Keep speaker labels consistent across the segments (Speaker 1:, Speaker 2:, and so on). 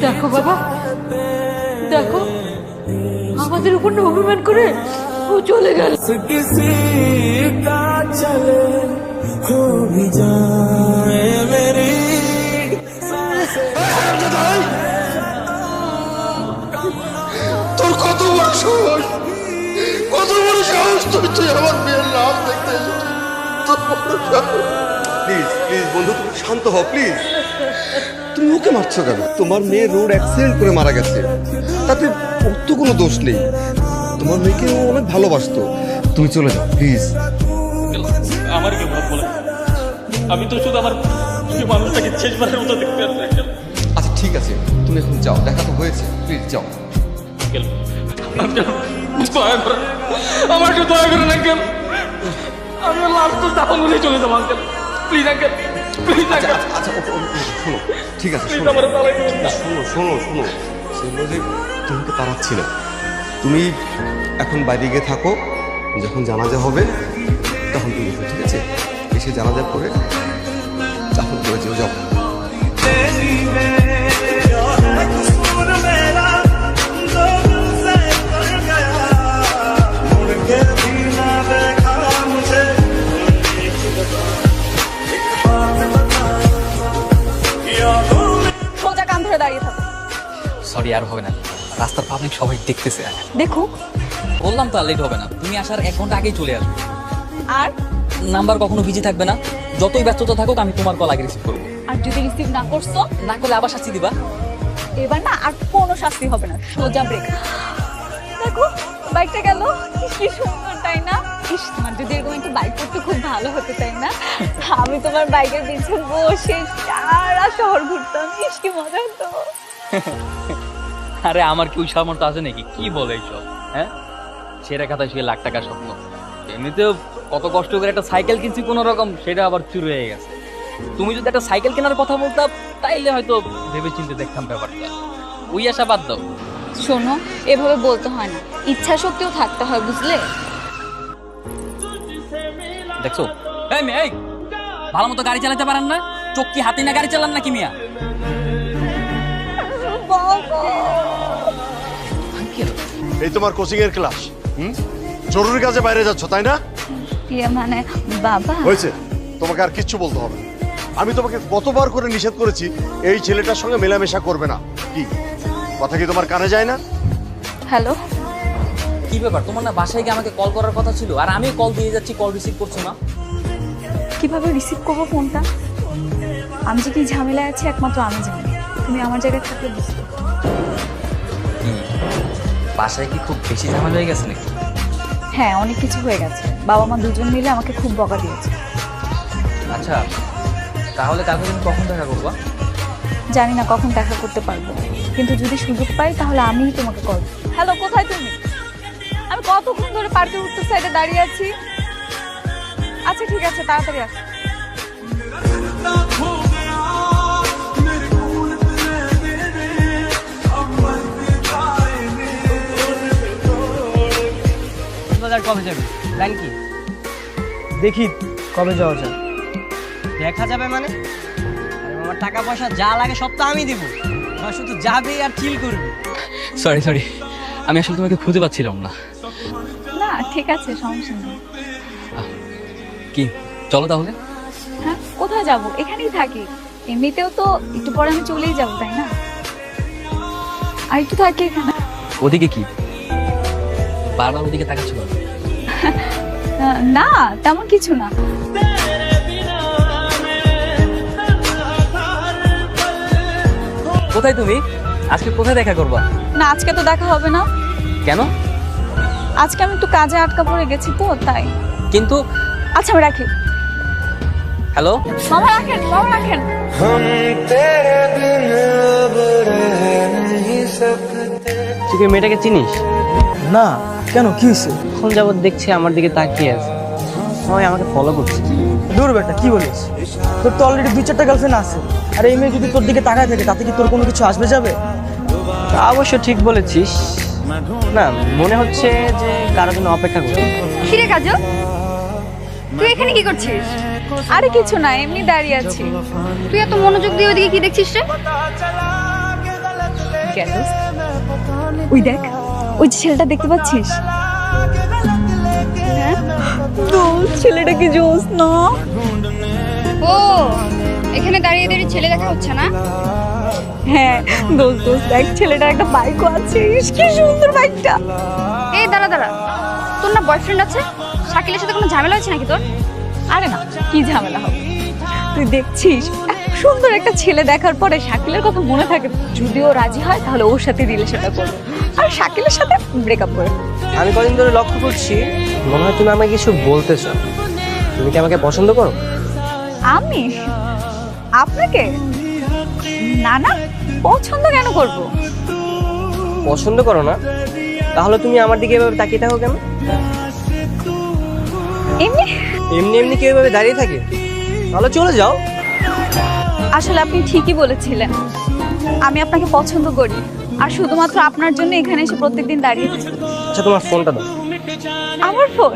Speaker 1: দেখো বাবা, দেখো আমাদের উপর না অভিমান করে ও চলে গেল।
Speaker 2: किसी का चले हो भी जाए मेरी
Speaker 3: তোর কত বড় সাহস, কত বড় সাহস তুই আমার মেয়ের নাম দেখতে প্লিজ প্লিজ বন্ধু, তুমি শান্ত হও প্লিজ। তুমি ওকে মারছো কেন? তোমার মেয়ে রোড অ্যাক্সিডেন্ট করে মারা গেছে, তাতে ওর তো কোনো দোষ নেই। তোমার মেয়েকে ও অনেক ভালোবাসতো। তুমি চলে যাও প্লিজ।
Speaker 4: আমার কেউ বলে, আমি তো শুধু আমার মানুষটাকে শেষবারের মতো দেখতে আসছি।
Speaker 3: আচ্ছা ঠিক আছে, তুমি এখন যাও, দেখা তো হয়েছে, প্লিজ যাও।
Speaker 4: আমার একটু দয়া করেন আঙ্কেল, আমি লাস্ট তখন বলেই চলে যাবো uncle, please uncle, please uncle.
Speaker 3: আচ্ছা শোনো, ঠিক আছে
Speaker 4: প্লিজ
Speaker 3: শোনো
Speaker 4: আমার তালাই করুন না।
Speaker 3: শোনো শোনো শোনো সেগুলো যে তোমাকে তাড়াচ্ছি না। তুমি এখন বাইরে গিয়ে থাকো, যখন জানাজা হবে তখন তুমি এসো, ঠিক আছে? এসে জানাজা করে তখন করে যেও, যাও।
Speaker 5: সোজা কান ধরে দাঁড়িয়ে থাকো।
Speaker 6: সরি, আর হবে না, রাস্তার পাবলিক সবাই দেখতেছে।
Speaker 5: দেখো,
Speaker 6: বললাম তো আর লেট হবে না, তুমি আসার 1 ঘন্টা আগেই চলে আসবে।
Speaker 5: আর
Speaker 6: নাম্বার কখনো বিজি থাকবে না, যতই ব্যস্ততা থাকুক আমি তোমার কল আগে রিসিভ করবো।
Speaker 5: আর যদি রিসিভ না করছো,
Speaker 6: না করলে আবার শাস্তি দিবা।
Speaker 5: এবার না আর কোনো শাস্তি হবে না, সোজা ব্রেক। দেখো বাইকটা গেল, কি সুন্দর তাই না? ইস, তোমার যদি এরকম একটু বাইক করতে খুব ভালো হতো তাই না? আমি তোমার বাইকের পিছনে বসে সারা শহর ঘুরতাম, ইস কি মজা হতো।
Speaker 6: আরে আমার কি ওই সামর্থ্য আছে নাকি? কি বলে এইসব? হ্যাঁ, সেরা খাতায় শুয়ে লাখ টাকার স্বপ্ন। এমনিতেও কত কষ্ট করে একটা সাইকেল কিনছি কোনো রকম, সেটা আবার চুরি হয়ে গেছে। তুমি যদি একটা সাইকেল কেনার কথা বলতাম তাইলে হয়তো ভেবে চিন্তে দেখতাম ব্যাপারটা। ওই আশা বাদ দাও।
Speaker 5: শোনো, এভাবে বলতে হয় না, ইচ্ছা শক্তিও থাকতে হয়, বুঝলে?
Speaker 6: দেখছো, এই মেয়ে, এই ভালো মতো গাড়ি চালাতে পারেন না? চোখ কি হাতে না গাড়ি চালান নাকি মিয়া?
Speaker 7: এই তোমার কোচিং এর ক্লাস, জরুরি কাজে বাইরে যাচ্ছ তাই না?
Speaker 5: মানে বাবা,
Speaker 7: হয়েছে, তোমাকে আর কিচ্ছু বলতে হবে না। আমি তোমাকে কতবার করে নিষেধ করেছি এই ছেলেটার সঙ্গে মেলামেশা করবে না। কি কথা কি তোমার কানে যায় না?
Speaker 5: হ্যালো,
Speaker 6: কি ব্যাপার, তোমার না বাসায় গিয়ে আমাকে কল করার কথা ছিল, আর আমি কল দিয়ে যাচ্ছি, কল রিসিভ করছো না।
Speaker 5: কিভাবে রিসিভ করবো ফোনটা? আমি যে কি ঝামেলায় আছি একমাত্র আমি জানি। তুমি আমার জায়গায় থাকলে বুঝতে।
Speaker 6: বাসায় কি খুব বেশি ঝামেলা হয়ে গেছে নাকি?
Speaker 5: হ্যাঁ, অনেক কিছু হয়ে গেছে। বাবা মা দুজন মিলে আমাকে খুব বকা দিয়েছে।
Speaker 6: আচ্ছা, তাহলে কালকে তুমি কখন দেখা করবা?
Speaker 5: জানি না কখন দেখা করতে পারবো, কিন্তু যদি সুযোগ পাই তাহলে আমিই তোমাকে কল। হ্যালো, কোথায় তুমি? আমি কতক্ষণ ধরে পার্কের উত্তর সাইডে দাঁড়িয়ে আছি। আচ্ছা ঠিক আছে, তাড়াতাড়ি আসো।
Speaker 8: কবে যাবে? প্ল্যান কি? দেখি কবে যাওয়া যায়। দেখা যাবে মানে? আমার টাকা পয়সা যা লাগে সব তো আমি দিব, শুধু যাবে আর চিল করবি।
Speaker 6: সরি সরি, আমি আসলে তোমাকে খুঁজে পাচ্ছিলাম না।
Speaker 5: না ঠিক আছে, সমস্যা নেই।
Speaker 6: কি, চলো তাহলে।
Speaker 5: হ্যাঁ, কোথায় যাব? এখানেই থাকি। এমনিতেও তো একটু পরে আমি চলেই যাব, তাই না? আর একটু থাকি এখানে।
Speaker 6: ওদিকে কি বারবার ওদিকে তাকাচ্ছ?
Speaker 5: না, তেমন কিছু না।
Speaker 6: কোথায় তুমি? আজকে কোথায় দেখা করবা?
Speaker 5: না, আজকে তো দেখা হবে না।
Speaker 6: কেন?
Speaker 5: আজকে আমি একটু কাজে আটকা পড়ে গেছি তো, তাই।
Speaker 6: কিন্তু
Speaker 5: আচ্ছা আমি রাখি।
Speaker 6: হ্যালো,
Speaker 5: মামা রাখেন, মামা রাখেন।
Speaker 8: তুই কি মেয়েটাকে চিনিস?
Speaker 9: না, কেন, কি হয়েছে?
Speaker 8: এখন যাবত দেখছি আমার দিকে তাকিয়ে আছে, সবাই আমাকে ফলো করছে।
Speaker 9: দূর বেটা, কি বলিস? তোর তো অলরেডি 2-4টা গার্লফ্রেন্ড আছে, আর এই মেয়ে যদি তোর দিকে তাকায় থাকে তাতে কি তোর কোনো কিছু আসবে যাবে?
Speaker 8: তা অবশ্য ঠিক বলেছিস। না, মনে হচ্ছে যে কারোর জন্য অপেক্ষা করছি।
Speaker 1: কিরে কাজল, তুই এখানে কি করছিস?
Speaker 5: আরে কিছু না, এমনি দাঁড়িয়ে আছি। তুই এত মনোযোগ দিয়ে ওইদিকে কি দেখছিস রে? গেলস। ওই দেখ, ওই যে ছেলেটা দেখতে পাচ্ছিস? হ্যাঁ দোস্ত, ছেলেটা কি জোস না?
Speaker 10: ও এখানে দাঁড়িয়ে দাঁড়িয়ে ছেলে দেখা হচ্ছে না?
Speaker 5: হ্যাঁ দোস্ত, দেখ ছেলেটার একটা বাইকও আছে। ইস, কি সুন্দর বাইকটা।
Speaker 10: এই দাঁড়া দাঁড়া, তোর না বয়ফ্রেন্ড আছে? শাকিলের সাথে কোনো ঝামেলা হয়েছে নাকি তোর?
Speaker 5: আরে না, কি ঝামেলা হবে? তুই দেখছিস এত সুন্দর একটা ছেলে দেখার পরে শাকিলের কথা মনে থাকে। যদি ও রাজি হয় তাহলে ওর সাথে রিলেশনটা করবো, আর শাকিলের সাথে ব্রেকআপ করে।
Speaker 8: আমি কদিন ধরে লক্ষ্য করছি, মনে হয় তুমি আমাকে কিছু বলতে চাও। তুমি কি আমাকে পছন্দ করো?
Speaker 5: আমি আপনাকে? না না, পছন্দ কেন করব?
Speaker 8: পছন্দ করো না? তাহলে তুমি আমার দিকে এভাবে তাকিয়ে থাকো কেন?
Speaker 5: এমনি
Speaker 8: এমনি এমনি কি এভাবে দাঁড়িয়ে থাকে? তাহলে চলে যাও।
Speaker 5: আসলে আপনি ঠিকই বলেছিলেন, আমি আপনাকে পছন্দ করি, আর শুধুমাত্র আপনার জন্য এখানে এসে প্রত্যেকদিন দাঁড়িয়ে থাকি।
Speaker 8: আচ্ছা, তোমার ফোনটা দাও।
Speaker 5: আমার ফোন?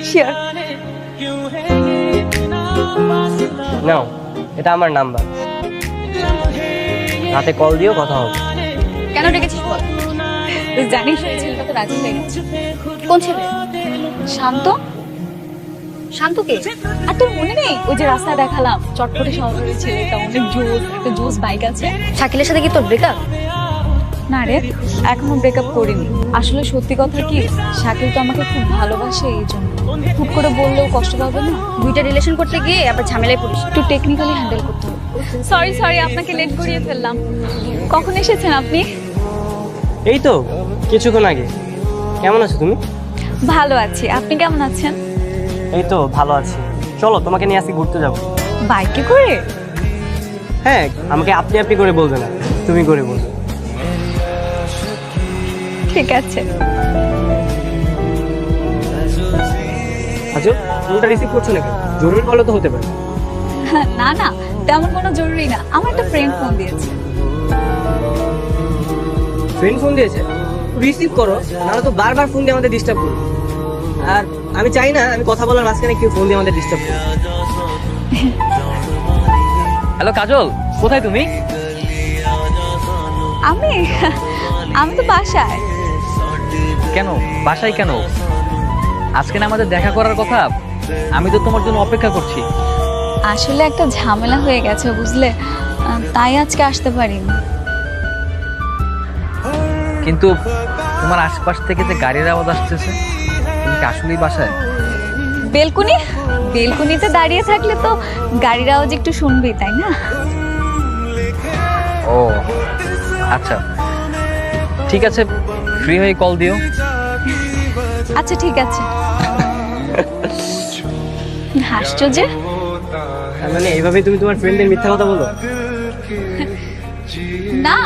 Speaker 5: শিওর।
Speaker 8: নাও, এটা আমার নাম্বার। রাতে কল দিও, কথা হবে।
Speaker 10: কেন ডেকেছিস বল?
Speaker 5: তুই জানিস ওই ছেলেটা তো রাজি হয়ে গেছে।
Speaker 10: কোন ছেলে?
Speaker 5: শান্ত।
Speaker 10: শান্তকে?
Speaker 5: আর তোর মনে নেই ওই যে রাস্তায় দেখালাম চটপটে শহরের ছেলেটা, অনেক জোস, একটা জোস বাইক আছে।
Speaker 10: শাকিলের সাথে কি তোর ব্রেকআপ?
Speaker 5: না রে, এখনো ব্রেকআপ করিনি। আসলে সত্যি কথা কি, শাকিল তো আমাকে খুব ভালোবাসে, এই জন্য খুব করে বললেও কষ্ট পাবে না।
Speaker 10: দুইটা রিলেশন করতে গিয়ে আবার ঝামেলায় পড়িস।
Speaker 5: একটু টেকনিক্যালি হ্যান্ডেল করতে হবে। সরি সরি, আপনাকে লেট করিয়ে ফেললাম। কখন এসেছেন আপনি?
Speaker 8: এই তো কিছুক্ষণ আগে। কেমন আছো তুমি?
Speaker 5: ভালো আছি, আপনি কেমন আছেন?
Speaker 8: এই তো ভালো আছি। চলো, তোমাকে নিয়ে আজকে ঘুরতে যাবো।
Speaker 5: বাইকে করে?
Speaker 8: হ্যাঁ, আমাকে আপনি আপনি করে বলবে না, তুমি করে বলবে।
Speaker 5: ঠিক আছে।
Speaker 8: আচ্ছা, ফোনটা রিসিভ করছো না কেন? জরুরি কল তো হতে পারে।
Speaker 5: না না, তেমন কোনো জরুরি না, আমার একটা ফ্রেন্ড ফোন দিয়েছে।
Speaker 8: ফ্রেন্ড ফোন দিয়েছে? রিসিভ করো, নাহলে তো বারবার ফোন দিয়ে আমাদের ডিস্টার্ব করো। আর আমি চাই না আমি কথা বলার মাঝখানে কেউ ফোন দিয়ে আমাদের ডিস্টার্ব করো।
Speaker 6: হ্যালো কাজল, কোথায় তুমি?
Speaker 5: আমি আমি তো বাসায়।
Speaker 6: কেন বাসায় কেন? আজকে না আমাদের দেখা করার কথা? আমি তো তোমার জন্য অপেক্ষা করছি।
Speaker 5: আসলে একটা ঝামেলা হয়ে গেছে বুঝলে, তাই আজকে আসতে পারিনি।
Speaker 6: কিন্তু তোমার আশপাশ থেকে যে গাড়ির আওয়াজ আসতেছে, তুমি কি আসলেই বাসায়?
Speaker 5: বেলকুনিতে দাঁড়িয়ে থাকলে তো গাড়ির আওয়াজ একটু শুনবি, তাই না?
Speaker 6: ও আচ্ছা, ঠিক আছে, ফ্রি হয়ে কল দিও।
Speaker 5: আচ্ছা ঠিক আছে। হাসছো যে?
Speaker 8: মানে এইভাবে তুমি তোমার ফ্রেন্ডদের মিথ্যা কথা বলো?
Speaker 5: না,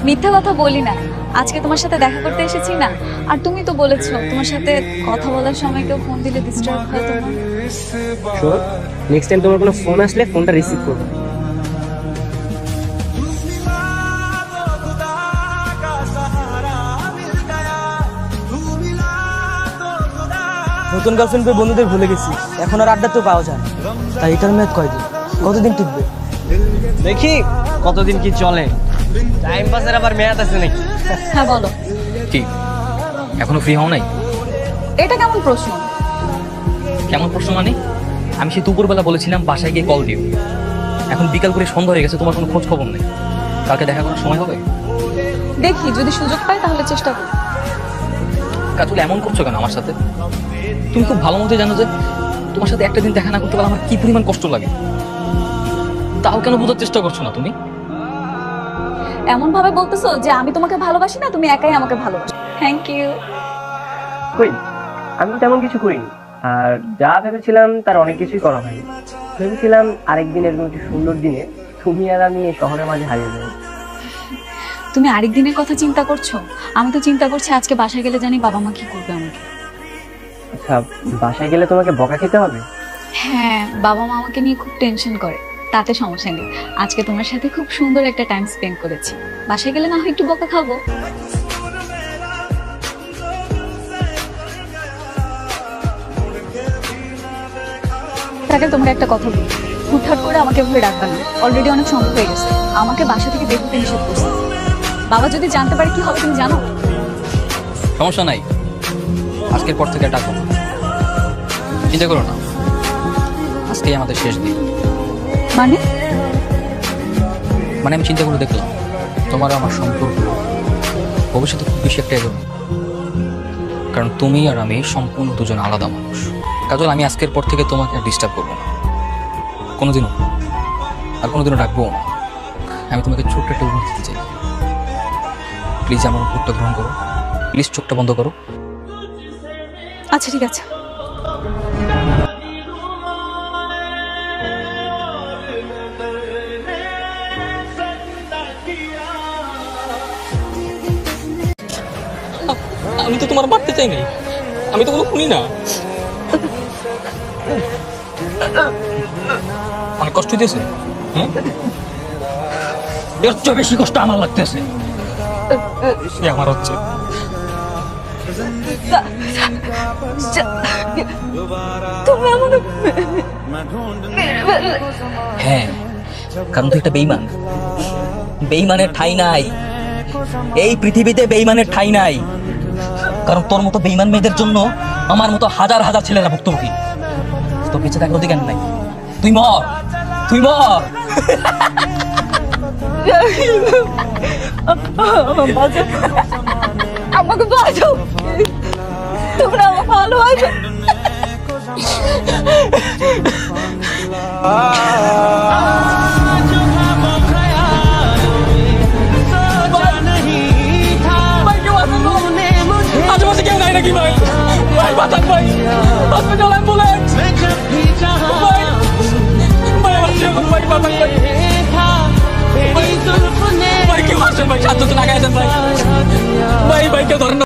Speaker 5: মিথ্যা কথা বলি না। আজকে তোমার সাথে দেখা করতে এসেছি না, আর তুমি তো বলেছো তোমার সাথে কথা বলার সময় কেউ ফোন দিলে ডিস্টার্ব হয় তোমার।
Speaker 8: শোনো, নেক্সট টাইম তোমার কোনো ফোন আসলে ফোনটা রিসিভ করবে।
Speaker 9: নতুন গার্লফ্রেন্ড পেয়ে বন্ধুদের ভুলে গেছি, এখন আর আড্ডা তো পাওয়া যায় না। তাই এটার মেয়াদ কয়দিন, কতদিন টিকবে?
Speaker 8: দেখি কতদিন কি চলে। টাইম পাসের আবার মেয়াদ আছে নাকি?
Speaker 5: হ্যাঁ বলো।
Speaker 6: কি এখনো ফ্রি হও নাই?
Speaker 5: এটা কেমন প্রশ্ন?
Speaker 6: কেমন প্রশ্ন মানে? আমি সেই দুপুরবেলা বলেছিলাম বাসায় গিয়ে কল দিও, এখন বিকাল করে সন্ধ্যা হয়ে গেছে, তোমার কোনো খোঁজ খবর নেই। কালকে দেখা করার সময় হবে?
Speaker 5: দেখি যদি সুযোগ পাই তাহলে চেষ্টা করি।
Speaker 6: কাজল এমন করছো কেন আমার সাথে? তুমি খুব ভালো মতো জানো যে তোমার সাথে একটা দিন দেখা না করতে পারলে আমার কি পরিমাণ কষ্ট লাগে। তাও কেন বোঝার চেষ্টা করছো না তুমি?
Speaker 5: এমন ভাবে বলতেছো যে আমি তোমাকে ভালোবাসি না, তুমি একাই আমাকে ভালোবাসো। Thank you.
Speaker 8: কই, আমি তেমন কিছু করিনি। আর যা ভেবেছিলাম তার অনেক কিছুই করা হয়নি। ভেবেছিলাম আরেকদিন এরকম একটি সুন্দর দিনে তুমি আর আমি এই শহরের মাঝে হারিয়ে যাবো।
Speaker 5: তুমি আরেক দিনের কথা চিন্তা করছো? আমি তো চিন্তা করছি আজকে বাসায় গেলে জানি বাবা মা কি করবে আমাকে।
Speaker 8: আচ্ছা, বাসায় গেলে তোমাকে বকা খেতে হবে?
Speaker 5: হ্যাঁ, বাবা মা আমাকে নিয়ে খুব টেনশন করে। তাতে সমস্যা নেই, আজকে তোমার সাথে খুব সুন্দর একটা টাইম স্পেন্ড করেছি। বাসায় গেলে না হয় একটু বকা খাবো। সাকেল তোমাকে একটা কথা বলি, হুটহাট করে আমাকে এভাবে ডাকবে না, অলরেডি অনেক সময় হয়ে গেছে। আমাকে বাসা থেকে বের হতে নিষেধ করছে। বাবা যদি জানতে পারে কি হবে তুমি জানো?
Speaker 6: সমস্যা নাই, আজকের পর থেকে ডাকো, চিন্তা করো না, আজকেই আমাদের শেষ দিন।
Speaker 5: মানে
Speaker 6: আমি চিন্তা করে দেখলাম তোমার আমার সম্পর্ক ভবিষ্যতে খুব বেশি একটা এগোবে, কারণ তুমি আর আমি সম্পূর্ণ দুজন আলাদা মানুষ। কাজল, আমি আজকের পর থেকে তোমাকে আর ডিস্টার্ব করবো না, কোনোদিনও, আর কোনোদিনও ডাকবো না। আমি তোমাকে ছোট্ট একটা উপহার দিতে চাই, প্লিজ আমার উপহারটা গ্রহণ করো, প্লিজ চোখটা বন্ধ করো।
Speaker 5: আচ্ছা ঠিক আছে।
Speaker 4: আমি তো তোমার মারতে চাই নাই, আমি তো কোনো খুনি না।
Speaker 6: অনেক কষ্ট দিয়েছে, এর চেয়ে বেশি কষ্ট আমার লাগতেছে।
Speaker 4: আমার হচ্ছে
Speaker 5: তুমি আমাকে
Speaker 6: হ্যাঁ, কারণ তুই একটা বেঈমান, বেঈমানের ঠাঁই নাই এই পৃথিবীতে, বেঈমানের ঠাঁই নাই। কারণ তোর মতো বেঈমান মেয়েদের জন্য আমার মতো হাজার হাজার ছেলেরা ভুক্তভোগী। তোর পিছিয়ে থাকার অধিকার নাই, তুই মর, তুই মর।
Speaker 5: আমাকে বাঁচাও, তোমরা আমার ভালোবাসো।
Speaker 4: আশেপাশে কেউ নাই নাকি ভাই? ভাই বাঁচান ভাই, হসপিটাল অ্যাম্বুলেন্স ভাই, ভাই আমার জীবন ভাই, বাঁচান ভাই, ভাই কেউ আসেন ভাই, 7 জন আগে আসেন ভাই, ভাই কেউ ধরেন না।